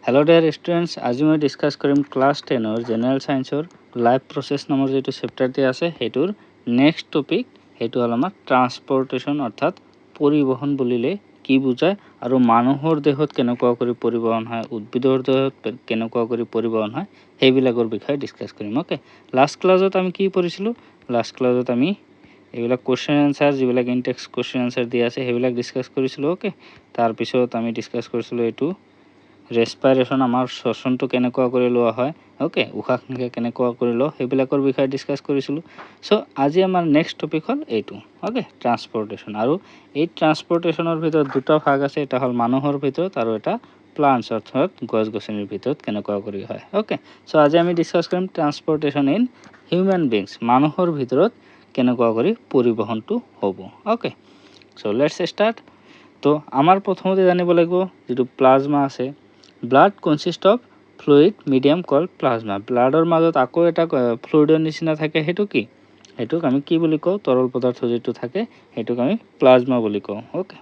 Hello dear students, আজি মই discuss কৰিম ক্লাস 10 ৰ জেনাৰেল সায়েন্সৰ লাইফ প্ৰসেস নামৰ যেটো চেপ্টাৰটি আছে হেতুৰ নেক্সট টপিক হেতু হল আমাৰ ট্ৰান্সপোৰ্টেশন অৰ্থাৎ পৰিবহন বুলিলে কি বুজায় আৰু মানুহৰ দেহত কেনেকুৱা কৰি পৰিবহন হয় উদ্ভিদৰ দেহত কেনেকুৱা কৰি পৰিবহন হয় হেবিলাকৰ বিষয়ে ডিসকাস কৰিম ওকে লাষ্ট ক্লাছত আমি কি পঢ়িছিলো লাষ্ট ক্লাছত আমি এইবিলাক কোশ্চেন আনসাৰ যিবিলাক ইনটেক্স কোশ্চেন আনসাৰ দিয়া আছে হেবিলাক ডিসকাস কৰিছিলো ওকে তাৰ পিছত আমি ডিসকাস কৰিছিলো এটো ৰেসপিৰেশন আমাৰ শ্বসনটো কেনেকুৱা কৰি লোৱা হয় ওকে উশাহ নিশাহ কেনেকুৱা কৰি লো হেবিলাকৰ বিষয়ে ডিসকাস কৰিছিলো সো আজি আমাৰ নেক্সট টপিক হল এটো ওকে ট্ৰান্সপোৰ্টেশন আৰু এই ট্ৰান্সপোৰ্টেশনৰ ভিতৰত দুটা ভাগ আছে এটা হল মানুহৰ ভিতৰত আৰু এটা প্লান্টস অৰ্থাৎ গছ-গছনিৰ ভিতৰত কেনেকুৱা কৰি হয় ওকে সো আজি আমি ডিসকাস কৰিম ট্ৰান্সপোৰ্টেশন ইন হিউম্যান বিংস মানুহৰ ভিতৰত কেনেকুৱা কৰি পৰিবহনটো হ'ব ওকে সো লেটস স্টাৰ্ট তো আমাৰ প্ৰথমতে জানিব লাগিব যেটো প্লাজমা আছে Blood consists of fluid medium called plasma. Bloodৰ মাজত আকৌ এটা ফ্লুইডৰ নিচিনা থাকে হেতু কি হেতুক আমি কি বুলি কও তৰল পদাৰ্থ যেটো থাকে হেতুক আমি প্লাজমা বুলি কও okay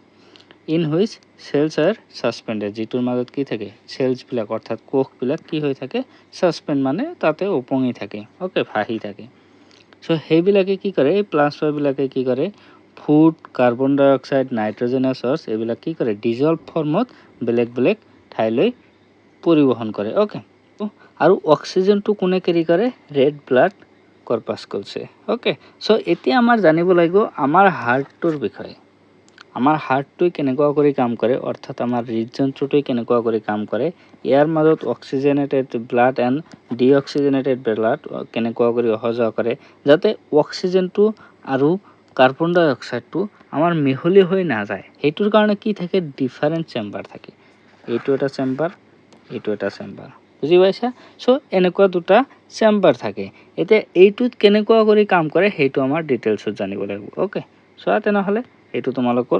in which cells are suspended যেটোৰ মাজত কি থাকে সেলস বিলাক অৰ্থাৎ কোষ বিলাক কি হৈ থাকে সাসপেন্ড মানে তাতে ওপঙি থাকে ওকে ভাহি থাকে সো হেবিলাকে কি কৰে এই প্লাজমা বিলাকে কি কৰে ফুড কাৰ্বন ডাই অক্সাইড নাইট্ৰজেনাছ সৰ্স এবিলাক কি কৰে ডিজলভ ফৰ্মত বেলেগ বেলেগ ঠাইলৈ পৰিবহন কৰে ওকে আৰু অক্সিজেনটো কোনে কেৰি কৰে ৰেড ব্লাড কৰ্পাসকলছে ওকে সো এতিয়া আমাৰ জানিব লাগিব আমাৰ হাৰ্টৰ বিষয়ে আমাৰ হাৰ্টটো কেনেকুৱা কৰি কাম কৰে অৰ্থাৎ আমাৰ হৃদযন্ত্ৰটো কেনেকুৱা কৰি কাম কৰে ইয়াৰ মাজত oxygenated blood and deoxygenated blood কেনেকুৱা কৰি অহা কৰে যাতে অক্সিজেনটো আৰু কাৰ্বন ডাই অক্সাইডটো আমাৰ মিহলি হৈ না যায় হেতুৰ কাৰণে কি থাকে ডিফাৰেন্ট চেম্বাৰ থাকে এইটো এটা চেম্বাৰ এইটো এটা চেম্বাৰ বুজি পাইছা সো এনেকুৱা দুটা চেম্বাৰ থাকে এতিয়া এইটোত কেনেকুৱা কৰি কাম কৰে হেতু আমাৰ ডিটেইলছত জানিব লাগিব ওকে সো তেনেহলে এইটো তোমালোকৰ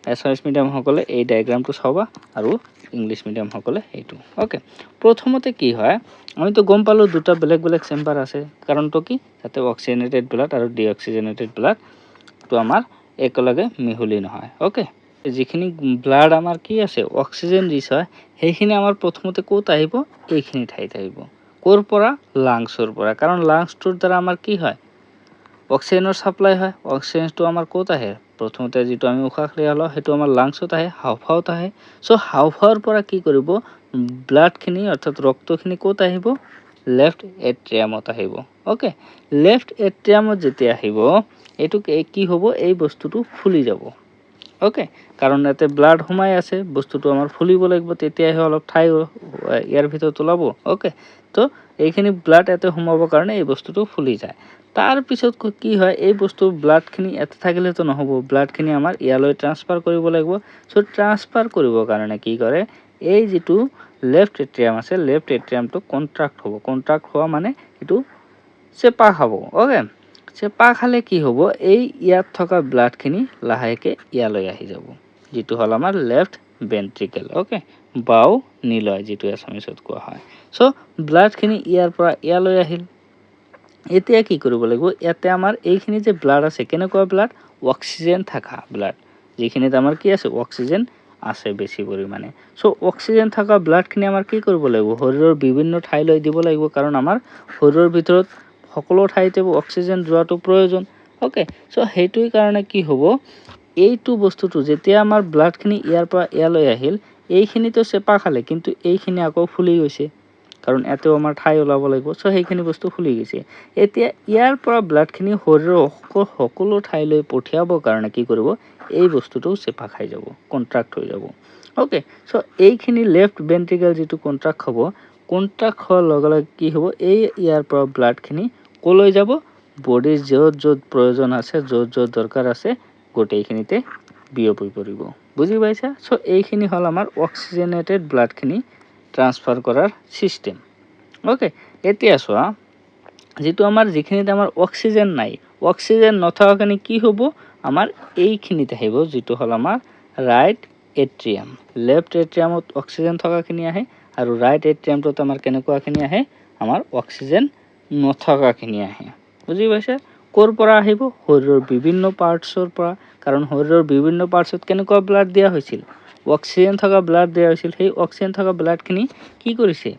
এছএছ মিডিয়াম সকলে এই ডায়াগ্ৰামটো চাবা আৰু ইংলিশ মিডিয়াম সকলে এইটো ওকে প্ৰথমতে কি হয় আমি তো গম পালো দুটা বেলেগ বেলেগ চেম্বাৰ আছে কাৰণটো কি তাতে অক্সিজেনেটেড ব্লাড আৰু ডিঅক্সিজেনেটেড ব্লাড তো আমাৰ একলগে মিহলি নহয় ওকে যিখিনি ব্লাড আমাৰ কি আছে অক্সিজেন ৰিচ হয় হেখিনি আমাৰ প্ৰথমতে কোত আহিব এইখিনি ঠাইত আহিব কোৰ পৰা লাংছৰ পৰা কাৰণ লাংছটোৰ দ্বাৰা আমাৰ কি হয় অক্সিজেনৰ সাপ্লাই হয় অক্সিজেনটো আমাৰ কোত আহে প্ৰথমতে যেটো আমি উশাহ লৈ আলো হেতু আমাৰ লাংছত আহে হাওফাওত আহে সো হাওফাওৰ পৰা কি কৰিব ব্লাডখিনি অৰ্থাৎ ৰক্তখিনি কোত আহিব লেফট এট্ৰিয়ামত আহিব ওকে লেফট এট্ৰিয়ামত যেতিয়া আহিব এটো কি হ'ব এই বস্তুটো ফুলি যাব ওকে কাৰণ এতে ব্লাড হুমাই আছে বস্তুটো আমাৰ ফুলিব লাগিব তেতিয়াহে অলপ ঠাই ইয়াৰ ভিতৰত ওলাব ওকে তো এইখিনি ব্লাড এতে হুমাবৰ কাৰণে এই বস্তুটো ফুলি যায় তাৰ পিছত কি হয় এই বস্তু ব্লাডখিনি এতে থাকিলে তো নহব ব্লাডখিনি আমাৰ ইয়ালৈ ট্ৰান্সফাৰ কৰিব লাগিব সো ট্ৰান্সফাৰ কৰিবৰ কাৰণে কি কৰে এই যেটো লেফট এট্ৰিয়াম আছে লেফট এট্ৰিয়ামটো কন্ট্ৰাক্ট হ'ব কন্ট্ৰাক্ট হোৱা মানে এটো চেপা খাব ওকে চেপা খালে কি হ'ব এই ইয়াত থকা ব্লাডখিনি লাহেকে ইয়ালৈ আহি যাব যেটো হল আমাৰ লেফট ভেন্ট্ৰিকল ওকে বাও নিলয় যেটো আসামিছত কোৱা হয় সো ব্লাডখিনি ইয়াৰ পৰা ইয়ালৈ আহিল এতিয়া কি কৰিব লাগিব ইয়াতে আমাৰ এইখিনি যে ব্লাড আছে কেনেকুৱা ব্লাড অক্সিজেন থাকা ব্লাড যিখিনিত আমাৰ কি আছে অক্সিজেন আছে বেছি পৰিমাণে সো অক্সিজেন থাকা ব্লাডখিনি আমাৰ কি কৰিব লাগিব শৰীৰৰ বিভিন্ন ঠাইলৈ দিব লাগিব কাৰণ আমাৰ শৰীৰৰ ভিতৰত সকলো ঠাইতে অক্সিজেন যোৱাটো প্ৰয়োজন ওকে সো হেতুই কাৰণে কি হ'ব এইটো বস্তুটো যেতিয়া আমাৰ ব্লাডখিনি ইয়াৰ পৰা ইয়ালৈ আহিল এইখিনিতো চেপা খালে কিন্তু এইখিনি আকৌ ফুলি গৈছে কাৰণ এতেও আমাৰ ঠাই ওলাব লাগিব সো সেইখিনি বস্তু ফুলি গৈছে এতিয়া ইয়াৰ পৰা ব্লাডখিনি শৰীৰৰ সকলো ঠাইলৈ পঠিয়াবৰ কাৰণে কি কৰিব এই বস্তুটো চেপা খাই যাব কন্ট্ৰাক্ট হৈ যাব ওকে সো এইখিনি লেফট ভেন্ট্ৰিকল যেটো কন্ট্ৰাক্ট হ'ব কন্ট্ৰাক্ট হোৱাৰ লগে লগে কি হ'ব এই ইয়াৰ পৰা ব্লাডখিনি কলৈ যাব বডিৰ য'ত য'ত প্ৰয়োজন আছে য'ত য'ত দৰকাৰ আছে গোটেইখিনিতে বিয়পি পৰিব বুজি পাইছা সো এইখিনি হল আমাৰ অক্সিজেনেটেড ব্লাডখিনি ট্ৰান্সফাৰ কৰাৰ সিস্টেম ওকে এতিয়া চোৱা যেটো আমাৰ যিখিনিত আমাৰ অক্সিজেন নাই অক্সিজেন নথকাখিনি কি হ'ব আমাৰ এইখিনিতে আহিব যেটো হল আমাৰ ৰাইট এট্ৰিয়াম লেফট এট্ৰিয়ামত অক্সিজেন থকাখিনি আহে আৰু ৰাইট এট্ৰিয়ামটোত আমাৰ কেনেকুৱাখিনি আহে আমাৰ অক্সিজেন নথকাখিনি আহে বুজি পাইছা কোৰ পৰা আহিব শৰীৰৰ বিভিন্ন পাৰ্টছৰ পৰা কাৰণ শৰীৰৰ বিভিন্ন পাৰ্টছত কেনেকুৱা ব্লাড দিয়া হৈছিল অক্সিজেন থকা ব্লাড দিয়া হৈছিল সেই অক্সিজেন থকা ব্লাডখিনি কি কৰিছে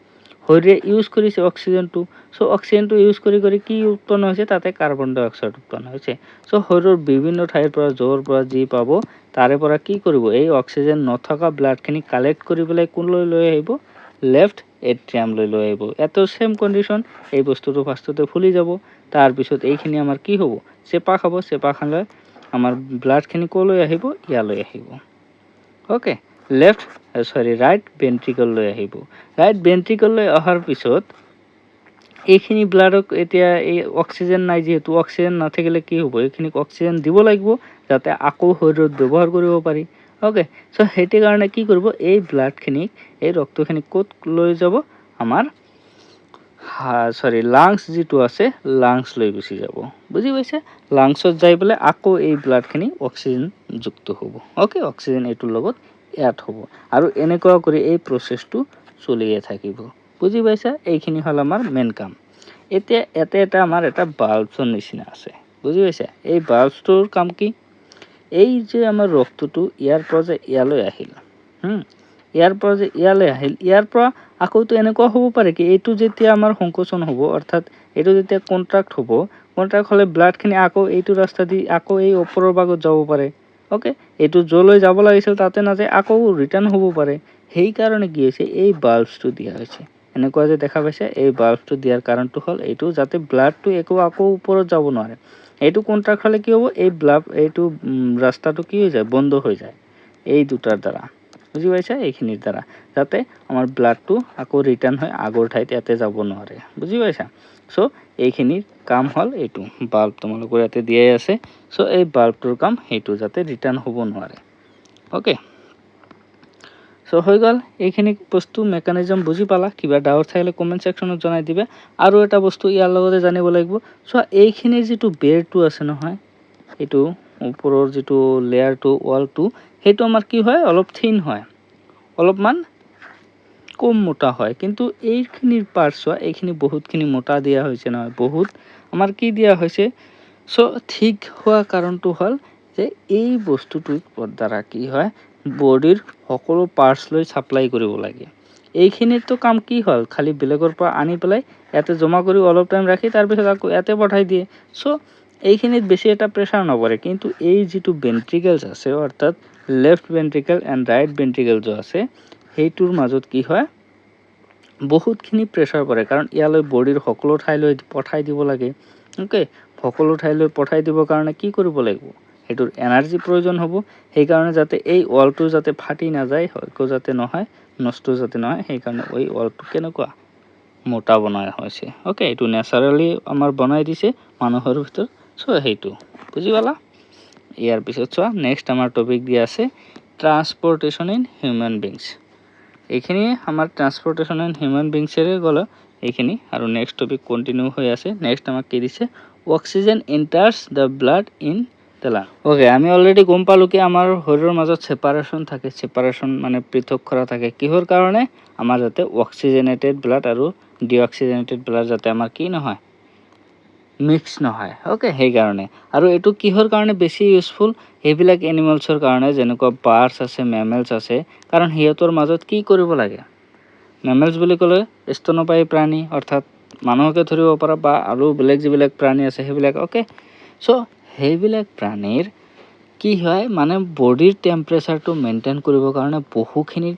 শৰীৰে ইউজ কৰিছে অক্সিজেনটো সো অক্সিজেনটো ইউজ কৰি কি উৎপন্ন হৈছে তাতে কাৰ্বন ডাই অক্সাইড উৎপন্ন হৈছে সো শৰীৰৰ বিভিন্ন ঠাইৰ পৰা জোৰ পৰা যি পাব তাৰে পৰা কি কৰিব এই অক্সিজেন নথকা ব্লাডখিনি কালেক্ট কৰি পেলাই কোনলৈ লৈ আহিব লেফ্ট এট্ৰিয়াম লৈ আহিব এটো সেম কন্ডিশন এই বস্তুটো ফাৰ্ষ্টতে ফুলি যাব তাৰ পিছত এইখিনি আমাৰ কি হ'ব চেপা খাব চেপা খালে আমাৰ ব্লাডখিনি কলৈ আহিব ইয়ালৈ আহিব ওকে লেফ্ট ৰাইট ভেন্ট্ৰিকল লৈ আহিব ৰাইট ভেন্ট্ৰিকল লৈ অহাৰ পিছত এইখিনি ব্লাডক এতিয়া এই অক্সিজেন নাই যেহেতু অক্সিজেন নাথাকিলে কি হ'ব এইখিনি অক্সিজেন দিব লাগিব যাতে আকৌ শৰীৰত ব্যৱহাৰ কৰিব পাৰি ওকে সো হেতি কাৰণে কি কৰিব এই ব্লাডখিনি এই ৰক্তখিনি ক'ত লৈ যাব আমাৰ লাংস যেটো আছে লাংস লৈ গুচি যাব বুজি পাইছে লাংসত যাই পেলাই আকৌ এই ব্লাডখিনি অক্সিজেন যুক্ত হ'ব ওকে অক্সিজেন এটোৰ লগত এড হ'ব আৰু এনেকুৱা কৰি এই প্ৰসেসটো চলিয়ে থাকিব বুজি পাইছা এইখিনি হল আমাৰ মেন কাম এতিয়া এটা আমাৰ এটা বাল্বছৰ নিচিনা আছে বুজি পাইছা এই বাল্বছটোৰ কাম কি এই যে আমাৰ ৰক্তটো ইয়াৰ পৰা যে ইয়ালৈ আহিল ইয়াৰ পৰা যে ইয়ালৈ আহিল ইয়াৰ পৰা আকৌ তো এনেকুৱা হ'ব পাৰে কি এইটো যেতিয়া আমাৰ সংকোচন হ'ব অৰ্থাৎ এইটো যেতিয়া কন্ট্ৰাক্ট হ'ব কন্ট্ৰাক্ট হলে ব্লাডখিনি আকৌ এইটো ৰাস্তা দি আকৌ এই ওপৰৰ ভাগত যাব পাৰে ওকে এইটো জলৈ যাব লাগিছিল তাতে না যায় আকৌ ৰিটাৰ্ন হ'ব পাৰে সেই কাৰণে কি হৈছে এই বাল্বছটো দিয়া হৈছে এনেকুৱা যে দেখা পাইছে এই বাল্বটো দিয়াৰ কাৰণটো হল এইটো যাতে ব্লাডটো আকৌ ওপৰত যাব নোৱাৰে এইটো কন্ট্ৰাক্ট হলে কি হ'ব এই ব্লাড এইটো ৰাস্তাটো কি হৈ যায় বন্ধ হৈ যায় এই দুটাৰ দ্বাৰা বুজি পাইছা এইখিনিৰ দ্বাৰা যাতে আমাৰ ব্লাডটো আকৌ ৰিটাৰ্ন হয় আগৰ ঠাইত ইয়াতে যাব নোৱাৰে বুজি পাইছা সো এইখিনিৰ কাম হল এইটো বাল্ব তোমালোকৰ ইয়াতে দিয়াই আছে সো এই বাল্বটোৰ কাম এইটো যাতে ৰিটাৰ্ন হ'ব নোৱাৰে ওকে সো হৈ গল এইখিনি বস্তু মেকানিজম বুজি পালা কিবা ডাউট থাকিলে কমেন্ট সেকশনত জনাই দিবা আৰু এটা বস্তু ইয়াৰ লগতে জানিব লাগিব সো এইখিনিৰ যেটো বেৰটো আছে নহয় এটো ওপৰৰ যেটো লেয়াৰটো ওয়ালটো হেটো আমাৰ কি হয় অলপ থিন হয় অলপমান কম মোটা হয় কিন্তু এইখিনিৰ পাৰ্টছ এইখিনি বহুতখিনি মোটা দিয়া হৈছে নহয় বহুত আমাৰ কি দিয়া হৈছে সো ঠিক হোৱা কাৰণটো হল যে এই বস্তুটোৰ দ্বাৰা কি হয় বডিৰ সকলো পাৰ্টছ লৈ সাপ্লাই কৰিব লাগে এইখিনিৰ তো কাম কি হল খালি বেলেগৰ পৰা আনি পেলাই ইয়াতে জমা কৰি অলপ টাইম ৰাখি তাৰ পিছত আকৌ ইয়াতে পঠাই দিয়ে সো এইখিনিত বেছি এটা প্ৰেছাৰ নপৰে কিন্তু এই যেটো ভেন্ট্ৰিকলছ আছে অৰ্থাৎ লেফ্ট ভেন্ট্ৰিকল এন্ড ৰাইট ভেন্ট্ৰিকল যে আছে হেইটোৰ মাজত কি হয় বহুতখিনি প্ৰেছাৰ পৰে কাৰণ ইয়ালৈ বডিৰ সকলো ঠাইলৈ পঠাই দিব লাগে ওকে সকলো ঠাইলৈ পঠাই দিবৰ কাৰণে কি কৰিব লাগিব হেতুৰ এনাৰ্জি প্ৰয়োজন হ'ব সেই কাৰণে যাতে এই ওয়ালটো যাতে ফাটি না যায় হয়কো যাতে নহয় নষ্ট যাতে নহয় সেই কাৰণে ওই ওয়ালটো কেনেকুৱা মোটা বনায় হৈছে ওকে এটো ন্যাচাৰালি আমাৰ বনাই দিছে মানুহৰ ভিতৰ সো হেইটো বুজি পালা ইয়াৰ পিছত চোৱা নেক্সট আমাৰ টপিক দিয়া আছে ট্ৰান্সপোৰ্টেশন ইন হিউম্যান বিংস এইখিনি আমাৰ ট্ৰান্সপোৰ্টেশন ইন হিউম্যান বিংসৰে গল এইখিনি আৰু নেক্সট টপিক কন্টিনিউ হৈ আছে নেক্সট আমাক কি দিছে oxygen enters the blood in the lung okay আমি অলৰেডি গম পালো কি আমাৰ শৰীৰৰ মাজত সেপাৰেশন থাকে সেপাৰেশন মানে পৃথক কৰা থাকে কিহৰ কাৰণে আমাৰ যাতে অক্সিজেনেটেড ব্লাড আৰু ডিঅক্সিজেনেটেড ব্লাড যাতে আমাৰ কি নহয় মিক্স নহয় ওকে সেই কাৰণে আৰু এটো কিহৰ কাৰণে বেছি ইউজফুল হেবিলাক এনিমেলছৰ কাৰণে যেনেকুৱা বাৰ্ডছ আছে মেমেলছ আছে কাৰণ হিয়তৰ মাজত কি কৰিব লাগে মেমেলছ বুলি ক'লে স্তন্যপায়ী প্ৰাণী অৰ্থাৎ মানুহকে ধৰিব পৰা বা আৰু বেলেগ যিবিলাক প্ৰাণী আছে হেবিলাক ওকে সো হেবিলাক প্ৰাণীৰ কি হয় মানে বডিৰ টেম্পাৰেচাৰটো মেইনটেইন কৰিবৰ কাৰণে বহুখিনি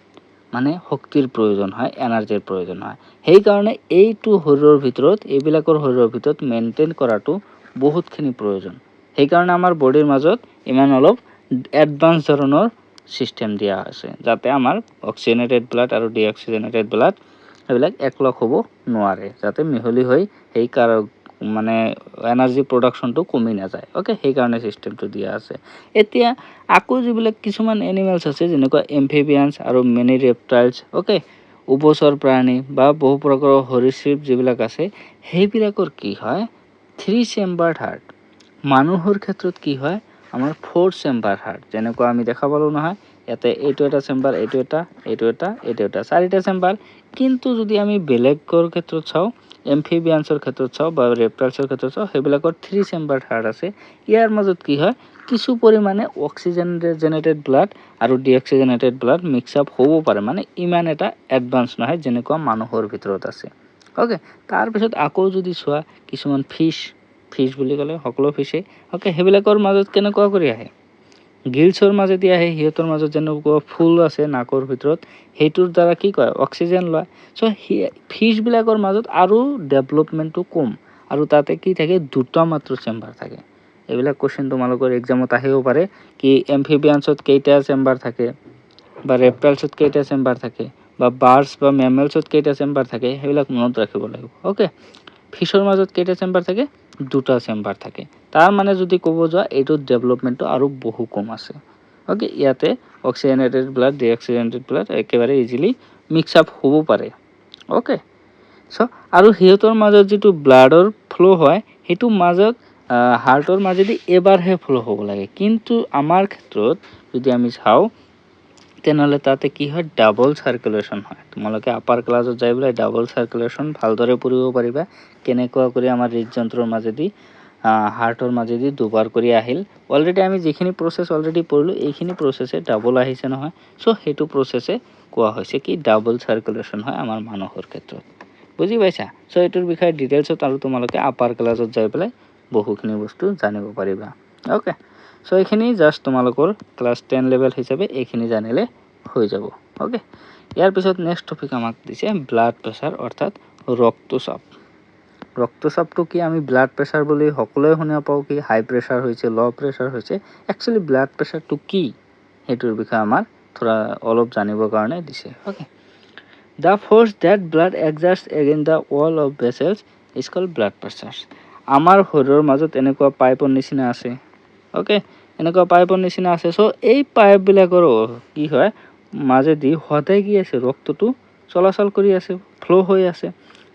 মানে শক্তিৰ প্ৰয়োজন হয় এনাৰ্জিৰ প্ৰয়োজন হয় সেই কাৰণে এইটো শৰীৰৰ ভিতৰত এইবিলাকৰ শৰীৰৰ ভিতৰত মেইনটেইন কৰাটো বহুতখিনি প্ৰয়োজন সেই কাৰণে আমাৰ বডিৰ মাজত ইমান অলপ এডভান্স ধৰণৰ সিস্টেম দিয়া আছে যাতে আমাৰ অক্সিজেনেটেড ব্লাড আৰু ডিঅক্সিজেনেটেড ব্লাড এবিলাক একলগ হ'ব নোৱাৰে যাতে মিহলি হৈ এই মানে এনাৰ্জি প্ৰডাকশনটো কমি না যায় ওকে সেই কাৰণে সিস্টেমটো দিয়া আছে এতিয়া আকৌ যিবিলাক কিছুমান এনিমেলছ আছে যেনেকুৱা এম্ফিবিয়ানছ আৰু মেনি ৰেপটাইলছ ওকে উভচৰ প্ৰাণী বা বহু প্ৰকাৰৰ সৰীসৃপ যিবিলাক আছে হেইবিলাকৰ কি হয় 3 চেম্বাৰ হাৰ্ট মানুহৰ ক্ষেত্ৰত কি হয় আমাৰ 4 চেম্বাৰ হাৰ্ট যেনেকুৱা আমি দেখা পালো নহয় ইয়াতে এইটো এটা চেম্বাৰ এইটো এটা চাৰিটা চেম্বাৰ কিন্তু যদি আমি বেলেগৰ ক্ষেত্ৰত চাও এমফিবিয়ানছৰ ক্ষেত্ৰত চাওঁ বা ৰেপটাইলছৰ ক্ষেত্ৰত চাওঁ সেইবিলাকৰ 3 চেম্বাৰ্ড হাৰ্ট আছে। ইয়াৰ মাজত কি হয় কিছু পৰিমাণে অক্সিজেনেটেড ব্লাড আৰু ডিঅক্সিজেনেটেড ব্লাড মিক্স আপ হ'ব পাৰে, মানে ইমান এটা এডভান্স নহয় যেনেকুৱা মানুহৰ ভিতৰত আছে। ওকে, তাৰপিছত আকৌ যদি চোৱা কিছুমান ফিছ বুলি ক'লে সকলো ফিছেই ওকে সেইবিলাকৰ মাজত কেনেকুৱা কৰি আহে গিলছৰ মাজেদি আহে, সিহঁতৰ মাজত যেনেকুৱা ফুল আছে নাকৰ ভিতৰত সেইটোৰ দ্বাৰা কি কয় অক্সিজেন লয়। চ' ফিছবিলাকৰ মাজত আৰু ডেভেলপমেণ্টটো কম আৰু তাতে কি থাকে দুটা মাত্ৰ চেম্বাৰ থাকে। এইবিলাক কোৱেশ্চন তোমালোকৰ এক্সামত আহিব পাৰে কি এমফিবিয়ানছত কেইটা চেম্বাৰ থাকে বা ৰেপটাইলছত কেইটা চেম্বাৰ থাকে বা বাৰ্ডছ বা মেমেলছত কেইটা চেম্বাৰ থাকে সেইবিলাক মনত ৰাখিব লাগিব। ওকে, ফিছৰ মাজত কেইটা চেম্বাৰ থাকে দুটা চেম্বাৰ থাকে। তাৰ মানে যদি ক'ব যোৱা এইটো ডেভেলপমেণ্টটো আৰু বহু কম আছে। ওকে, ইয়াতে অক্সিজেনেটেড ব্লাড ডিঅক্সিজেনেটেড ব্লাড একেবাৰে ইজিলি মিক্স আপ হ'ব পাৰে। ওকে, চ' আৰু সিহঁতৰ মাজত যিটো ব্লাডৰ ফ্ল' হয় সেইটো মাজত হাৰ্টৰ মাজেদি এবাৰহে ফ্ল' হ'ব লাগে, কিন্তু আমাৰ ক্ষেত্ৰত যদি আমি চাওঁ তেনেহ'লে তাতে কি হয় ডাবল চাৰ্কুলেশ্যন হয়। তোমালোকে আপাৰ ক্লাছত যাই পেলাই ডাবল চাৰ্কুলেশ্যন ভালদৰে পঢ়িব পাৰিবা কেনেকুৱা কৰি আমাৰ হৃদযন্ত্ৰৰ মাজেদি হাৰ্টৰ মাজেদি দুবাৰ কৰি আহিল। অলৰেডি আমি যিখিনি প্ৰচেছ অলৰেডি পঢ়িলোঁ এইখিনি প্ৰচেছে ডাবল আহিছে নহয়। চ' সেইটো প্ৰচেছে কোৱা হৈছে কি ডাবল চাৰ্কুলেশ্যন হয় আমাৰ মানুহৰ ক্ষেত্ৰত। বুজি পাইছা? চ' এইটোৰ বিষয়ে ডিটেইলছত আৰু তোমালোকে আপাৰ ক্লাছত যাই পেলাই বহুখিনি বস্তু জানিব পাৰিবা। ওকে, চ' এইখিনি জাষ্ট তোমালোকৰ ক্লাছ 10 লেভেল হিচাপে এইখিনি জানিলে হৈ যাব। ওকে, ইয়াৰ পিছত নেক্সট টপিক আমাক দিছে ব্লাড প্ৰেছাৰ অৰ্থাৎ ৰক্তচাপ। ৰক্তচাপটো কি আমি ব্লাড প্ৰেছাৰ বুলি সকলোৱে শুনা পাওঁ কি হাই প্ৰেছাৰ হৈছে ল' প্ৰেছাৰ হৈছে। একচুৱেলি ব্লাড প্ৰেছাৰটো কি সেইটোৰ বিষয়ে আমাৰ থোৰা অলপ জানিবৰ কাৰণে দিছে। Okay, the force that blood exerts against the wall of vessels is called blood pressure. আমাৰ শৰীৰৰ মাজত এনেকুৱা পাইপৰ নিচিনা আছে। ওকে, এনেকুৱা পাইপৰ নিচিনা আছে। চ' এই পাইপবিলাকৰ কি হয় মাজেদি সদায় কি আছে ৰক্তটো চলাচল কৰি আছে, ফ্ল' হৈ আছে।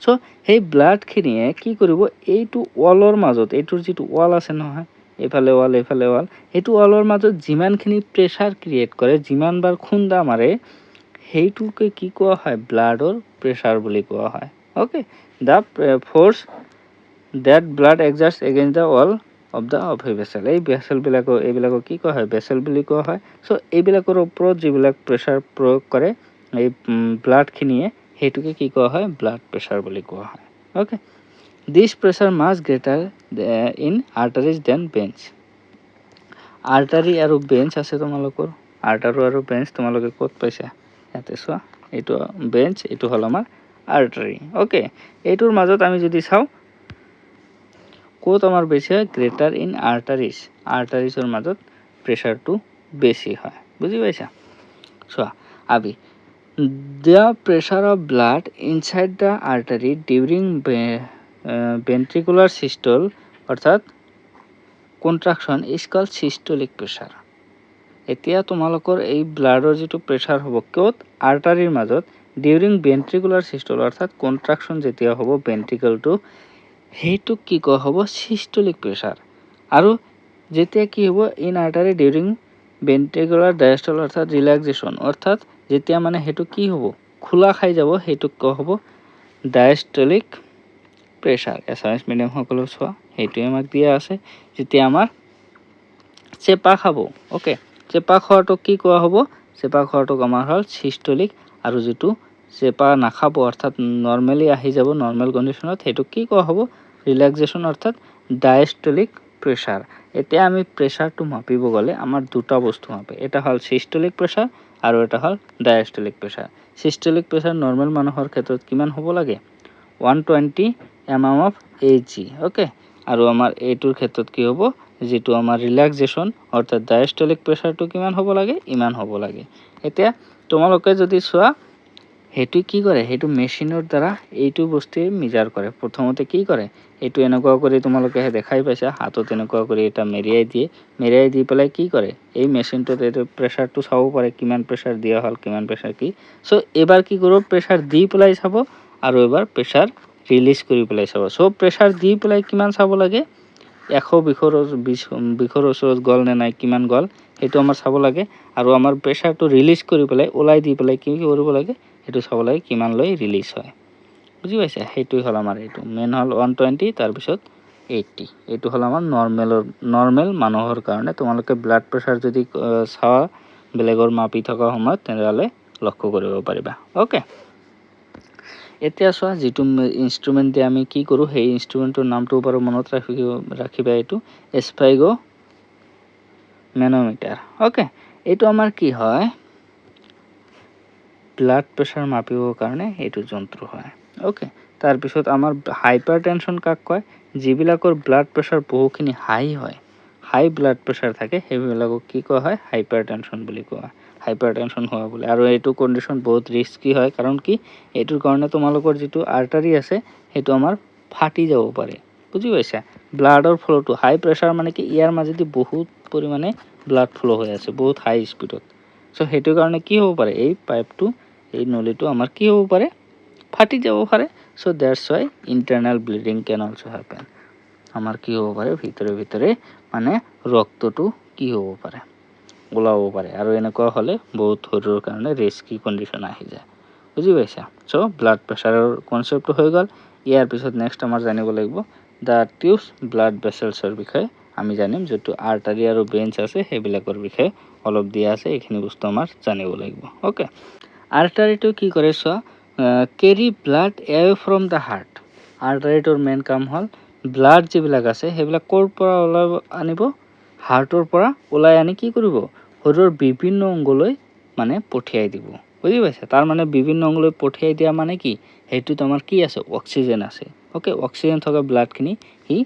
চ' সেই ব্লাডখিনিয়ে কি কৰিব এইটো ৱালৰ মাজত, এইটোৰ যিটো ৱাল আছে নহয় এইফালে ৱাল সেইটো ৱালৰ মাজত যিমানখিনি প্ৰেছাৰ ক্ৰিয়েট কৰে, যিমানবাৰ খুন্দা মাৰে সেইটোকে কি কোৱা হয় ব্লাডৰ প্ৰেছাৰ বুলি কোৱা হয়। Okay, the force that blood exerts against the wall of a vessel. এই এইবিলাকক কি কোৱা হয় ভেছেল বুলি কোৱা হয়। চ' এইবিলাকৰ ওপৰত যিবিলাক প্ৰেছাৰ প্ৰয়োগ কৰে এই ব্লাডখিনিয়ে সেইটোকে কি কোৱা হয় ব্লাড প্ৰেছাৰ বুলি কোৱা হয়। Okay, this pressure much greater in arteries than veins. Artery আৰু ভেইনছ আছে তোমালোকৰ। আৰ্টাৰী আৰু ভেইনছ তোমালোকে ক'ত পাইছা ইয়াতে চোৱা, এইটো ভেইনছ এইটো হ'ল আমাৰ আৰ্টাৰী। ওকে, এইটোৰ মাজত আমি যদি চাওঁ ক'ত আমাৰ বেছি হয় গ্ৰেটাৰ ইন আৰ্টাৰিজ, আৰ্টাৰিজৰ মাজত প্ৰেছাৰটো বেছি হয়। বুজি পাইছা? চোৱা আবি the pressure of blood inside the artery during ventricular systole অৰ্থাৎ contraction is called systolic pressure. এতিয়া তোমালোকৰ এই ব্লাডৰ যিটো প্ৰেছাৰ হ'ব ক'ত আৰ্টাৰীৰ মাজত ডিউৰিং ভেন্ট্ৰিকুলাৰ চিষ্টল অৰ্থাৎ কন্ট্ৰাকশ্যন যেতিয়া হ'ব ভেন্ট্ৰিকলটো সেইটোক কি কোৱা হ'ব চিষ্টলিক প্ৰেছাৰ। আৰু যেতিয়া কি হ'ব ইন আৰ্টাৰী ডিউৰিং ভেন্ট্ৰিকুলাৰ ডায়াষ্টল অৰ্থাৎ ৰিলেক্সেশ্যন, অৰ্থাৎ যেতিয়া মানে সেইটো কি হ'ব খোলা খাই যাব সেইটোক কোৱা হ'ব ডায়াষ্টলিক প্ৰেছাৰ। এছামিছ মিডিয়াম সকলো চোৱা সেইটোৱে আমাক দিয়া আছে। যেতিয়া আমাৰ চেপা খাব, ওকে চেপা খোৱাটোক কি কোৱা হ'ব চেপা খোৱাটোক আমাৰ হ'ল চিষ্টলিক, আৰু যিটো চেপা নাখাব অৰ্থাৎ নৰ্মেলি আহি যাব নৰ্মেল কণ্ডিশ্যনত সেইটোক কি কোৱা হ'ব ৰিলেক্সেশ্যন অৰ্থাৎ ডায়াষ্টলিক প্ৰেছাৰ। এতিয়া আমি প্ৰেছাৰটো মাপিব গ'লে আমাৰ দুটা বস্তু মাপে, এটা হ'ল চিষ্টলিক প্ৰেছাৰ আৰু এটা হ'ল ডায়াষ্টলিক প্ৰেছাৰ। চিষ্টলিক প্ৰেছাৰ নৰ্মেল মানুহৰ ক্ষেত্ৰত কিমান হ'ব লাগে 120 mm of Hg। ওকে, আৰু আমাৰ এইটোৰ ক্ষেত্ৰত কি হ'ব যিটো আমাৰ ৰিলেক্সেশ্যন অৰ্থাৎ ডায়াষ্টলিক প্ৰেছাৰটো কিমান হ'ব লাগে ইমান হ'ব লাগে। এতিয়া তোমালোকে যদি চোৱা সেইটো কি কৰে সেইটো মেচিনৰ দ্বাৰা এইটো বস্তুৱে মেজাৰ কৰে। প্ৰথমতে কি কৰে এইটো এনেকুৱা কৰি তোমালোকে দেখাই পাইছা হাতত এনেকুৱা কৰি এটা মেৰিয়াই দি পেলাই কি কৰে এই মেচিনটোত এইটো প্ৰেছাৰটো চাব পাৰে কিমান প্ৰেছাৰ দিয়া হ'ল কিমান প্ৰেছাৰ কি। চ' এবাৰ কি কৰিব প্ৰেছাৰ দি পেলাই চাব আৰু এবাৰ প্ৰেছাৰ ৰিলিজ কৰি পেলাই চাব। চ' প্ৰেছাৰ দি পেলাই কিমান চাব লাগে 120 ওচৰত গ'ল নে নাই কিমান গ'ল সেইটো আমাৰ চাব লাগে, আৰু আমাৰ প্ৰেছাৰটো ৰিলিজ কৰি পেলাই ওলাই দি পেলাই কি কৰিব লাগে সেইটো চাব লাগে কিমান লৈ ৰিলিজ হয়। বুজি পাইছা সেইটোই হল আমাৰ এইটো মেন হল 120 তাৰপিছত 80 এইটো হল আমাৰ নৰ্মেল মানুহৰ কাৰণে তোমালোকে ব্লাড প্ৰেছাৰ যদি চাৱা বেলেগৰ মাপি থকা সময়ত তেনেহলে লক্ষ্য কৰিব পাৰিবা ওকে এতিয়া চোৱা যেটো ইনস্ট্ৰুমেন্ট দি আমি কি কৰো সেই ইনস্ট্ৰুমেন্টৰ নামটো বাৰু মনত ৰাখিবা এইটো এস্পাইগো মেনোমিটাৰ ওকে এইটো আমাৰ কি হয় ব্লাড প্ৰেছাৰ মাপিবৰ কাৰণে এইটো যন্ত্ৰ হয় ওকে তাৰ পিছত আমাৰ হাইপাৰটেনশন কাক কয় যিবিলাকৰ ব্লাড প্ৰেছাৰ বহুখিনি হাই হয় হাই ব্লাড প্ৰেছাৰ থাকে সেইবিলাকক কি কোৱা হয় হাইপাৰটেনশন বুলি কোৱা হাইপাৰটেনশন হোৱা বুলি আৰু এইটো কন্ডিশন বহুত ৰিস্কি হয় কাৰণ কি এইটোৰ কাৰণে তোমালোকৰ যেটো আৰ্টাৰি আছে হেতু আমাৰ ফাটি যাব পাৰে বুজি পাইছা ব্লাডৰ ফ্লোটো হাই প্ৰেছাৰ মানে কি ইয়াৰ মাজেদি বহুত পৰিমাণে ব্লাড ফ্লো হৈ আছে বহুত হাই স্পিডত সো হেতু কাৰণে কি হ'ব পাৰে এই পাইপটো এই নলীটো আমাৰ কি হ'ব পাৰে ফাটি যাব পাৰে so that's why internal bleeding can also happen আমাৰ কি হ'ব পাৰে ভিতৰে ভিতৰে মানে ৰক্তটো কি হ'ব পাৰে ওলাব পাৰে আৰু এনেকুৱা হলে বহুত শৰীৰৰ কাৰণে ৰিস্কি কন্ডিশন আহি যায় বুজি পাইছা সো ব্লাড প্ৰেছাৰৰ কনসেপ্ট হৈ গল ইয়াৰ পিছত নেক্সট আমাৰ জানিব লাগিব দা টিউবস ব্লাড ভেসেলছৰ বিষয়ে আমি জানিম যেটো আৰ্টাৰি আৰু ভেইনছ আছে সেইবিলাকৰ বিষয়ে অলপ দিয়া আছে এইখিনি বস্তু আমাৰ জানিব লাগিব ওকে আৰ্টাৰিটো কি কৰে so carry blood away from the heart আৰ্টাৰিটোৰ মেইন কাম হল ব্লাড যিবিলাক আছে সেইবিলাক কৰ পৰা আনিব হাৰ্টৰ পৰা ওলাই আনি কি কৰিব শৰীৰৰ বিভিন্ন অংগলৈ মানে পঠিয়াই দিব বুজি পাইছা তাৰ মানে বিভিন্ন অংগলৈ পঠিয়াই দিয়া মানে কি হেতুত আমাৰ কি আছে অক্সিজেন আছে ওকে অক্সিজেন থকা ব্লাড খিনি হি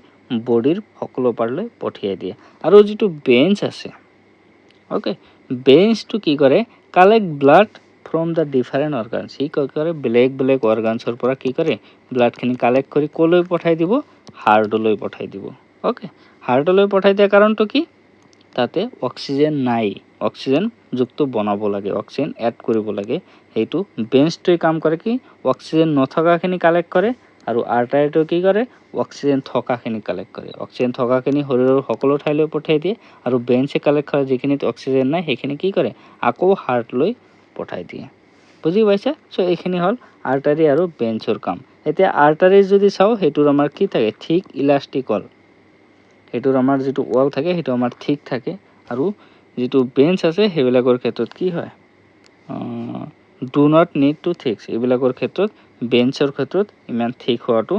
বডিৰ সকলো পাৰলৈ পঠিয়াই দিয়ে আৰু যেটো ভেইনছ আছে ওকে ভেইনছটো কি কৰে collect blood from the different organs হি কি কৰে বেলেগ অৰ্গানসৰ পৰা কি কৰে ব্লাড খিনি কালেক্ট কৰি কলৈ পঠাই দিব হাৰ্টলৈ পঠাই দিব ওকে হাৰ্টলৈ পঠাই দিয়া কাৰণটো কি তাতে অক্সিজেন নাই অক্সিজেন যুক্ত বনাব লাগে অক্সিজেন এড কৰিব লাগে হেতু ভেইনছটোই কাম কৰে কি অক্সিজেন নথকাখিনি কালেক্ট কৰে আৰু আৰ্টাৰিটো কি কৰে অক্সিজেন থকাখিনি কালেক্ট কৰে অক্সিজেন থকাখিনি শৰীৰৰ সকলো ঠাইলৈ পঠাই দিয়ে আৰু ভেইনছে কালেক্ট কৰে যিখিনিত অক্সিজেন নাই সেইখিনি কি কৰে আকৌ হাৰ্টলৈ পঠাই দিয়ে বুজি পাইছা সো এইখিনি হল আৰ্টাৰি আৰু ভেইনছৰ কাম এতিয়া আৰ্টাৰি যদি চাও হেতুৰ আমাৰ কি থাকে ঠিক ইলাস্টিক ওয়াল হেতুৰ আমাৰ যেটো ওয়াল থাকে হেতু আমাৰ ঠিক থাকে আৰু যেটো ভেইনছ আছে হেবিলাকৰ ক্ষেত্ৰত কি হয় ডু নট নিড টু থিক্স এইবিলাকৰ ক্ষেত্ৰত ভেইনছৰ ক্ষেত্ৰত ইমান ঠিক হোৱাটো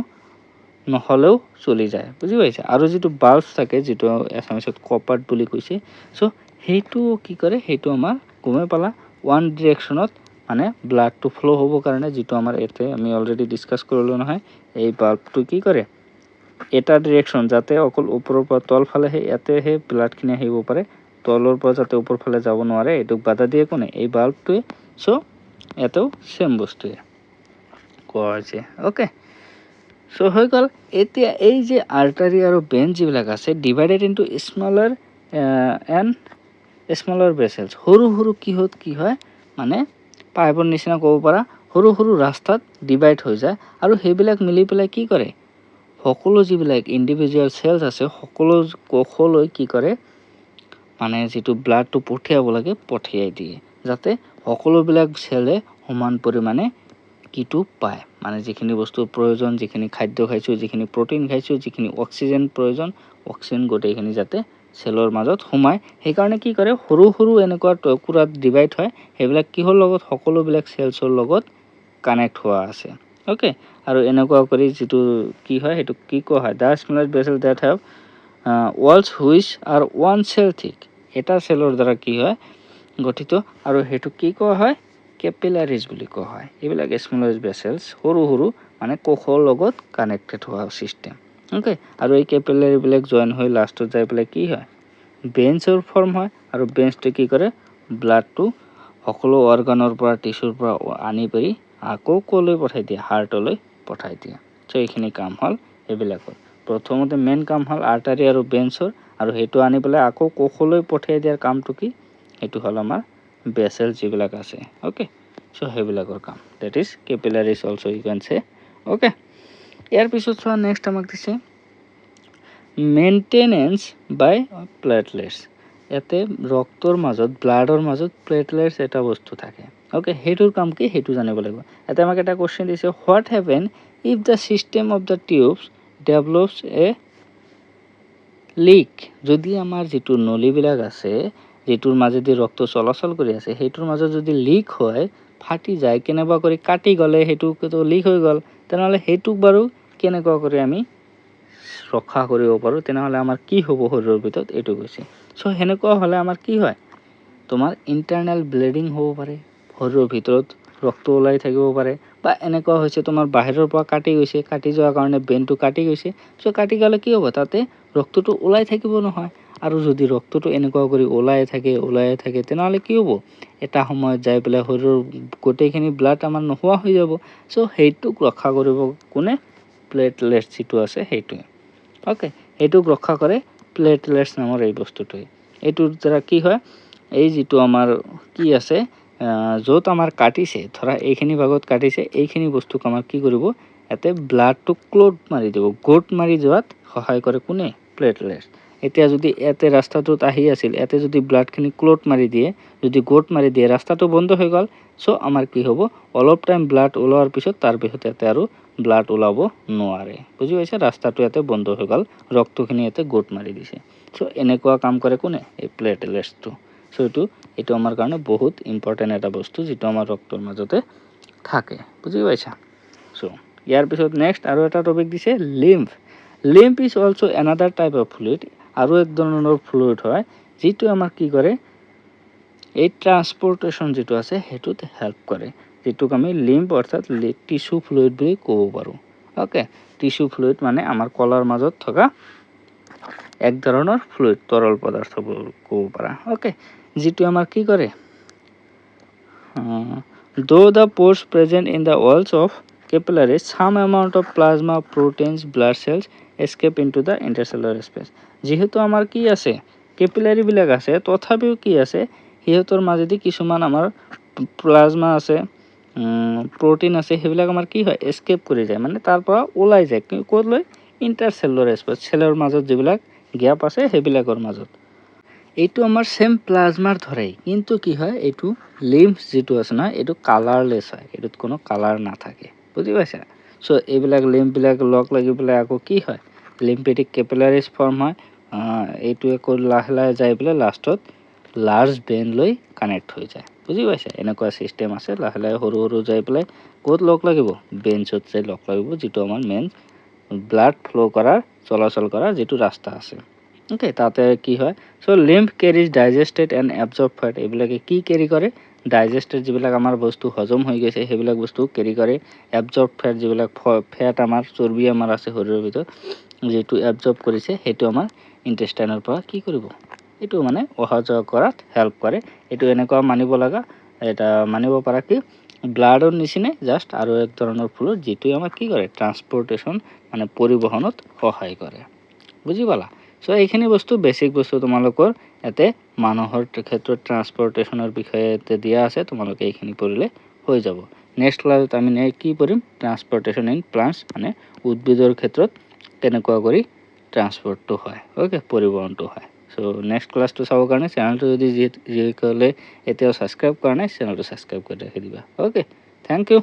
নহলেও চলি যায় বুজি পাইছা আৰু যেটো বাল্বস থাকে যেটো এছামিছত কপাৰ্ট বুলি কৈছে সো হেতু কি কৰে হেতু আমাৰ গমে পালা ওয়ান ডাইৰেকশনত মানে ব্লাড টু ফ্লো হ'ব কাৰণে যেটো আমাৰ এতে আমি অলৰেডি ডিসকাস কৰিলো নহয় এই বাল্বটো কি কৰে এটা ডাইৰেকশন যাতে অকল ওপৰৰ পৰা তল ফালে ইয়াতে হে ব্লাড খিনি আহিব পাৰে তলৰ পৰা যাতে ওপৰ ফালে যাব নোৱাৰে এটোক বাধা দিয়ে কোনে এই বাল্বটোৱে সো এটো সেম বস্তুৱে কোৱা হৈছে ওকে সো হৈ গল এতিয়া এই যে আৰ্টাৰি আৰু ভেইন যিবিলাক আছে ডিভাইডেড ইনটু স্মলাৰ ভেসেলস সৰু কি হয় মানে পাইপৰ নিচিনা ক'ব পাৰা সৰু ৰাস্তাত ডিভাইড হৈ যায় আৰু সেইবিলাক মিলি পেলাই কি কৰে সকলো যিবিলাক ইন্ডিভিজুয়াল সেলস আছে সকলো কোষলৈ কি কৰে মানে যেটো ব্লাডটো পঠিয়াব লাগে পঠিয়াই দিয়ে যাতে সকলোবিলাক সেলে সমান পৰিমাণে কিটো পায় মানে যিখিনি বস্তুৰ প্ৰয়োজন যিখিনি খাদ্য খাইছো যিখিনি প্ৰটিন খাইছো যিখিনি অক্সিজেন প্ৰয়োজন অক্সিজেন গোটেইখিনি যাতে সেলৰ মাজত সোমায় সেই কাৰণে কি কৰে সৰু এনেকুৱা টুকুৰাত ডিভাইড হয় সেইবিলাক কিহৰ লগত সকলোবিলাক সেলছৰ লগত কানেক্ট হোৱা আছে ওকে আৰু এনেকুৱা কৰি যেটো কি হয় হেতু কি কোৱা হয় the smaller vessel that have walls which are one cell thick এটা সেলৰ দ্বাৰা কি হয় গঠিত আৰু হেতু কি কোৱা হয় ক্যাপিলাৰিজ বুলি কোৱা হয় এইবিলাক স্মলাৰ ভেসেলস সৰু মানে কোষৰ লগত কানেক্টেড হোৱা সিস্টেম ওকে আৰু এই ক্যাপিলাৰি বিলাক জয়েন হৈ লাষ্টত যাই পেলাই কি হয় ভেইনছৰ ফৰ্ম হয় আৰু ভেইনছটো কি কৰে ব্লাডটো সকলো অৰ্গানৰ পৰা টিস্যুৰ পৰা আনি পৰি আকৌ কলৈ পঠাই দিয়ে হাৰ্টলৈ পঠাই দিয়ে সো এইখিনি কাম হল এইবিলাকৰ প্ৰথমতে মেইন কাম হল আৰ্টাৰি আৰু ভেইনছৰ আৰু হেতু আনি পেলাই আকৌ কোষলৈ পঠাই দিয়াৰ কামটো কি হেতু হল আমাৰ ভেসেল যিবিলাক আছে ওকে সো হেবিলাকৰ কাম that is capillaries also you can say okay ইয়াৰ পিছত চোৱা নেক্সট আমাক দিছে মেইনটেনেন্স বাই প্লেটলেটস এতে ৰক্তৰ মাজত ব্লাডৰ মাজত প্লেটলেটস এটা বস্তু থাকে ওকে, সেইটোৰ কাম কি সেইটো জানিব লাগিব। এটা আমাক এটা কোৱেশ্চন দিছে, what happen if the system of the tubes develops a leak. যদি আমাৰ যিটো নলীবিলাক আছে, যিটোৰ মাজেদি ৰক্ত চলাচল কৰি আছে, সেইটোৰ মাজত যদি লিক হয়, ফাটি যায়, কেনেবা কৰি কাটি গ'লে সেইটোতো লিক হৈ গ'ল, তেনেহ'লে সেইটোক বাৰু কেনেকুৱা কৰি আমি ৰক্ষা কৰিব পাৰোঁ, তেনেহ'লে আমাৰ কি হ'ব শৰীৰৰ ভিতৰত এইটো কৈছে। চ' সেনেকুৱা হ'লে আমাৰ কি হয়, তোমাৰ ইণ্টাৰনেল ব্লিডিং হ'ব পাৰে, শৰীৰৰ ভিতৰত ৰক্ত ওলাই থাকিব পাৰে, বা এনেকুৱা হৈছে তোমাৰ বাহিৰৰ পৰা কাটি গৈছে, কাটি যোৱাৰ কাৰণে বেইনটো কাটি গৈছে, চ' কাটি গ'লে কি হ'ব, তাতে ৰক্তটো ওলাই থাকিব নহয়। আৰু যদি ৰক্তটো এনেকুৱা কৰি ওলাই থাকে তেনেহ'লে কি হ'ব, এটা সময়ত যাই পেলাই শৰীৰৰ গোটেইখিনি ব্লাড আমাৰ নোহোৱা হৈ যাব। চ' সেইটোক ৰক্ষা কৰিব কোনে, প্লেটলেটছ যিটো আছে সেইটোৱে। ওকে, সেইটোক ৰক্ষা কৰে প্লেটলেটছ নামৰ এই বস্তুটোৱে। এইটোৰ দ্বাৰা কি হয়, এই যিটো আমাৰ কি আছে, য'ত আমাৰ কাটিছে, ধৰা এইখিনি ভাগত কাটিছে, এইখিনি বস্তুক আমাৰ কি কৰিব, ইয়াতে ব্লাডটো ক্লট মাৰি দিব, গোট মাৰি যোৱাত সহায় কৰে কোনে, প্লেটলেটছ। এতিয়া যদি ইয়াতে ৰাস্তাটোত আহি আছিল, ইয়াতে যদি ব্লাডখিনি ক্লট মাৰি দিয়ে, যদি গোট মাৰি দিয়ে, ৰাস্তাটো বন্ধ হৈ গ'ল। চ' আমাৰ কি হ'ব, অলপ টাইম ব্লাড ওলোৱাৰ পিছত তাৰপিছত ইয়াতে আৰু ব্লাড ওলাব নোৱাৰে। বুজি পাইছে, ৰাস্তাটো ইয়াতে বন্ধ হৈ গ'ল, ৰক্তখিনি ইয়াতে গোট মাৰি দিছে। চ' এনেকুৱা কাম কৰে কোনে, এই প্লেটলেটছটো। চ' এইটো আমাৰ কাৰণে বহুত ইম্পৰ্টেণ্ট এটা বস্তু, যিটো আমাৰ ৰক্তৰ মাজতে থাকে। বুজি পাইছা। চ' ইয়াৰ পিছত নেক্সট আৰু এটা টপিক দিছে, lymph. Lymph is also' another type of fluid. আৰু এক ধৰণৰ ফ্লুইড হয়, যিটো আমাৰ কি কৰে, এই ট্ৰান্সপৰ্টেশ্যন যিটো আছে সেইটোত হেল্প কৰে, যিটোক আমি লিম্ফ অৰ্থাৎ টিচু ফ্লুইড বুলি ক'ব পাৰোঁ। ওকে, টিচু ফ্লুইড মানে আমাৰ কলাৰ মাজত থকা এক ধৰণৰ ফ্লুইড, তৰল পদাৰ্থ ক'ব পাৰা। ওকে, যিটো আমাৰ কি কৰে, though the pores present in the walls of capillaries, some amount of plasma, proteins, blood cells escape into the intercellular space. যিহেতু আমাৰ কি আছে, কেপিলাৰী বিলাক আছে, তথাপিও কি আছে, সিহঁতৰ মাজেদি কিছুমান আমাৰ প্লাজমা আছে, প্ৰটিন আছে, সেইবিলাক আমাৰ কি হয়, এস্কেপ কৰি যায়, মানে তাৰ পৰা ওলাই যায়, ক'ত লৈ, ইণ্টাৰচেলুলাৰ স্পেচ, চেলৰ মাজত যিবিলাক গেপ আছে সেইবিলাকৰ মাজত। এইটো আমাৰ সেম প্লাজমাৰ ধৰে, কিন্তু কি হয়, এইটো লিম্ফ যিটো আছে না, এইটো কালাৰলেছ হয়, এইটোত কোনো কালাৰ নাথাকে। বুজি পাইছা। চ' এইবিলাক লিম্ফবিলাক লগ লাগি পেলাই আকৌ কি হয়, লিম্ফেটিক কেপিলাৰিজ ফৰ্ম হয়। এইটো আকৌ লাহে লাহে যাই পেলাই লাষ্টত লাৰ্জ ভেইন লৈ কানেক্ট হৈ যায়। বুজি পাইছা, এনেকুৱা চিষ্টেম আছে, লাহে লাহে সৰু সৰু যাই পেলাই ক'ত লগ লাগিব, ভেইনছত যাই লগ লাগিব, যিটো আমাৰ মেইন ব্লাড ফ্ল' কৰাৰ, চলাচল কৰাৰ যিটো ৰাস্তা আছে। ওকে, তাতে কি হয়, so' lymph carries digested and absorb fat. এইবিলাকে কি কেৰি কৰে, ডাইজেষ্টেড যিবিলাক আমাৰ বস্তু হজম হৈ গৈছে সেইবিলাক বস্তু কেৰি কৰে। এবজৰ্ব ফেট, যিবিলাক ফেট আমাৰ চৰ্বি আমাৰ আছে শৰীৰৰ ভিতৰত, যিটো এবজৰ্ব কৰিছে সেইটো আমাৰ ইণ্টেষ্টাইনৰ পৰা কি কৰিব, এইটো মানে অহা যোৱা কৰাত হেল্প কৰে। এইটো এনেকুৱা মানিব লগা, এটা মানিব পাৰা কি, ব্লাডৰ নিচিনাই জাষ্ট আৰু এক ধৰণৰ ফ্লুইড, যিটোৱে আমাক কি কৰে, ট্ৰান্সপৰ্টেশ্যন মানে পৰিবহনত সহায় কৰে। বুজি পালা। চ' এইখিনি বস্তু বেছিক বস্তু তোমালোকৰ ইয়াতে মানুহৰ ক্ষেত্ৰত ট্ৰান্সপৰ্টেশ্যনৰ বিষয়ে ইয়াতে দিয়া আছে, তোমালোকে এইখিনি পঢ়িলে হৈ যাব। নেক্সট ক্লাছত আমি কি পঢ়িম, ট্ৰান্সপৰ্টেশ্যন ইন প্লান্টছ, মানে উদ্ভিদৰ ক্ষেত্ৰত কেনেকুৱা কৰি ট্ৰান্সপৰ্টটো হয়, ওকে, পৰিবহণটো হয়। চ' নেক্সট ক্লাছটো চাবৰ কাৰণে চেনেলটো যদি যিসকলে এতিয়াও ছাবস্ক্ৰাইব কৰা নাই, চেনেলটো ছাবস্ক্ৰাইব কৰি ৰাখি দিবা। Okay, thank U.